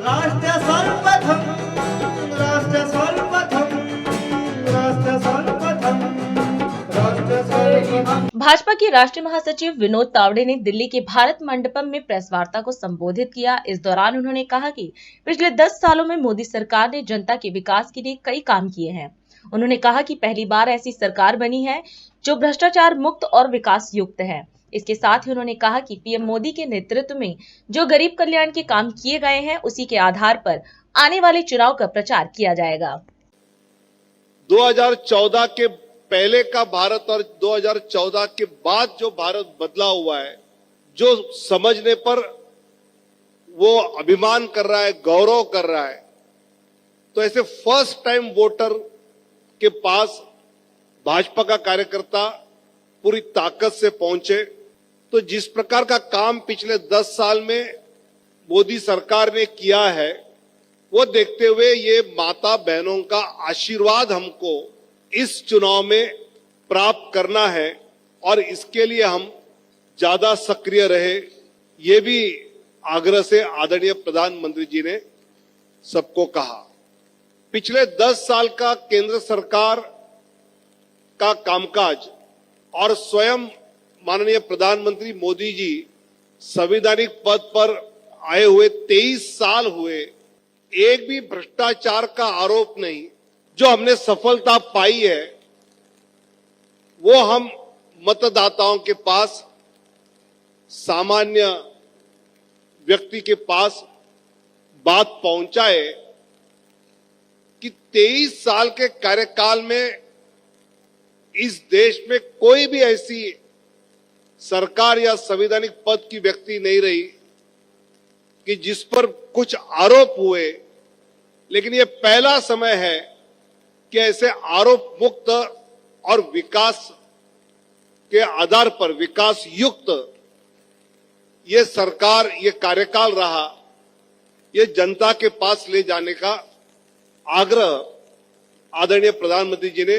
राष्ट्र सर्वप्रथम राष्ट्र सर्वप्रथम राष्ट्र सर्वप्रथम राष्ट्र सर्वप्रथम। भाजपा के राष्ट्रीय महासचिव विनोद तावड़े ने दिल्ली के भारत मंडपम में प्रेस वार्ता को संबोधित किया। इस दौरान उन्होंने कहा कि पिछले 10 सालों में मोदी सरकार ने जनता के विकास के लिए कई काम किए हैं। उन्होंने कहा कि पहली बार ऐसी सरकार बनी है जो भ्रष्टाचार मुक्त और विकास युक्त है। इसके साथ ही उन्होंने कहा कि पीएम मोदी के नेतृत्व में जो गरीब कल्याण के काम किए गए हैं उसी के आधार पर आने वाले चुनाव का प्रचार किया जाएगा। 2014 के पहले का भारत और 2014 के बाद जो भारत बदला हुआ है, जो समझने पर वो अभिमान कर रहा है, गौरव कर रहा है, तो ऐसे फर्स्ट टाइम वोटर के पास भाजपा का कार्यकर्ता पूरी ताकत से पहुंचे। तो जिस प्रकार का काम पिछले 10 साल में मोदी सरकार ने किया है, वो देखते हुए ये माता बहनों का आशीर्वाद हमको इस चुनाव में प्राप्त करना है और इसके लिए हम ज्यादा सक्रिय रहे, ये भी आग्रह से आदरणीय प्रधानमंत्री जी ने सबको कहा। पिछले 10 साल का केंद्र सरकार का कामकाज और स्वयं माननीय प्रधानमंत्री मोदी जी संवैधानिक पद पर आए हुए 23 साल हुए, एक भी भ्रष्टाचार का आरोप नहीं। जो हमने सफलता पाई है वो हम मतदाताओं के पास, सामान्य व्यक्ति के पास बात पहुंचाए कि 23 साल के कार्यकाल में इस देश में कोई भी ऐसी सरकार या संवैधानिक पद की व्यक्ति नहीं रही कि जिस पर कुछ आरोप हुए, लेकिन ये पहला समय है कि ऐसे आरोप मुक्त और विकास के आधार पर विकास युक्त ये सरकार, ये कार्यकाल रहा, ये जनता के पास ले जाने का आग्रह आदरणीय प्रधानमंत्री जी ने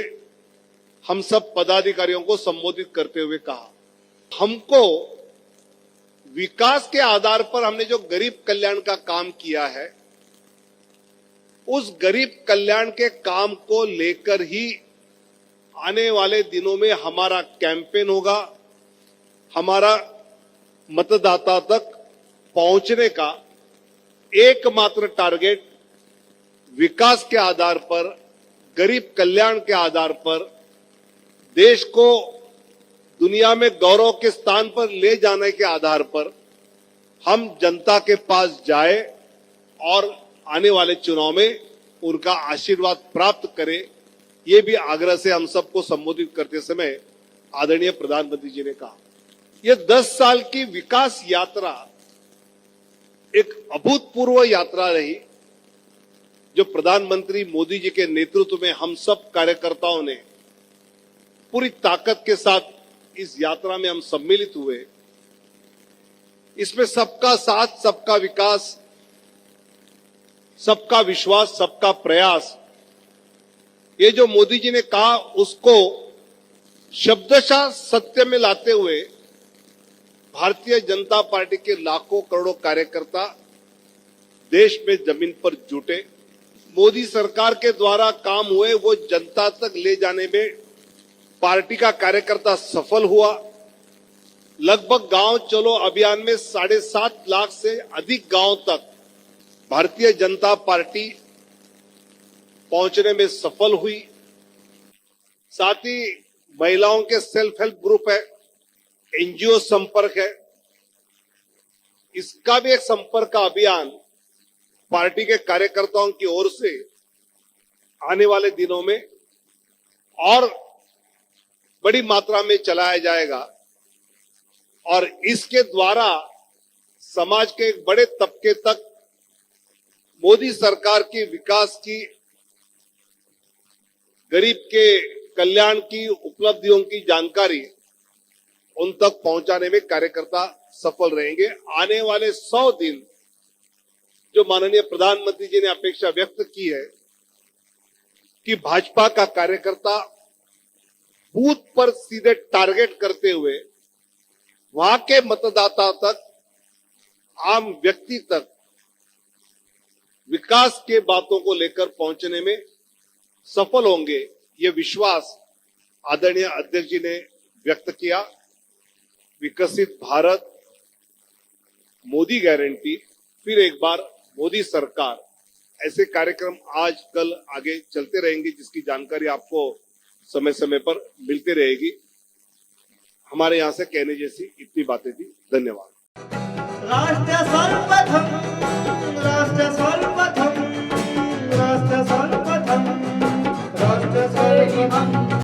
हम सब पदाधिकारियों को संबोधित करते हुए कहा। हमको विकास के आधार पर हमने जो गरीब कल्याण का काम किया है, उस गरीब कल्याण के काम को लेकर ही आने वाले दिनों में हमारा कैंपेन होगा। हमारा मतदाता तक पहुंचने का एकमात्र टारगेट विकास के आधार पर, गरीब कल्याण के आधार पर देश को दुनिया में गौरव के स्थान पर ले जाने के आधार पर हम जनता के पास जाए और आने वाले चुनाव में उनका आशीर्वाद प्राप्त करें, ये भी आग्रह से हम सबको संबोधित करते समय आदरणीय प्रधानमंत्री जी ने कहा। ये 10 साल की विकास यात्रा एक अभूतपूर्व यात्रा रही, जो प्रधानमंत्री मोदी जी के नेतृत्व में हम सब कार्यकर्ताओं ने पूरी ताकत के साथ इस यात्रा में हम सम्मिलित हुए। इसमें सबका साथ, सबका विकास, सबका विश्वास, सबका प्रयास, ये जो मोदी जी ने कहा उसको शब्दशः सत्य में लाते हुए भारतीय जनता पार्टी के लाखों करोड़ों कार्यकर्ता देश में जमीन पर जुटे। मोदी सरकार के द्वारा काम हुए वो जनता तक ले जाने में पार्टी का कार्यकर्ता सफल हुआ। लगभग गांव चलो अभियान में 7.5 लाख से अधिक गांव तक भारतीय जनता पार्टी पहुंचने में सफल हुई। साथ ही महिलाओं के सेल्फ हेल्प ग्रुप है, एनजीओ संपर्क है, इसका भी एक संपर्क का अभियान पार्टी के कार्यकर्ताओं की ओर से आने वाले दिनों में और बड़ी मात्रा में चलाया जाएगा और इसके द्वारा समाज के एक बड़े तबके तक मोदी सरकार की विकास की, गरीब के कल्याण की उपलब्धियों की जानकारी उन तक पहुंचाने में कार्यकर्ता सफल रहेंगे। आने वाले 100 दिन जो माननीय प्रधानमंत्री जी ने अपेक्षा व्यक्त की है कि भाजपा का कार्यकर्ता बूथ पर सीधे टारगेट करते हुए वहां के मतदाता तक, आम व्यक्ति तक विकास के बातों को लेकर पहुंचने में सफल होंगे, ये विश्वास आदरणीय अध्यक्ष जी ने व्यक्त किया। विकसित भारत, मोदी गारंटी, फिर एक बार मोदी सरकार, ऐसे कार्यक्रम आज कल आगे चलते रहेंगे, जिसकी जानकारी आपको समय समय पर मिलती रहेगी। हमारे यहां से कहने जैसी इतनी बातें थी। धन्यवाद। राष्ट्र सर्वप्रथम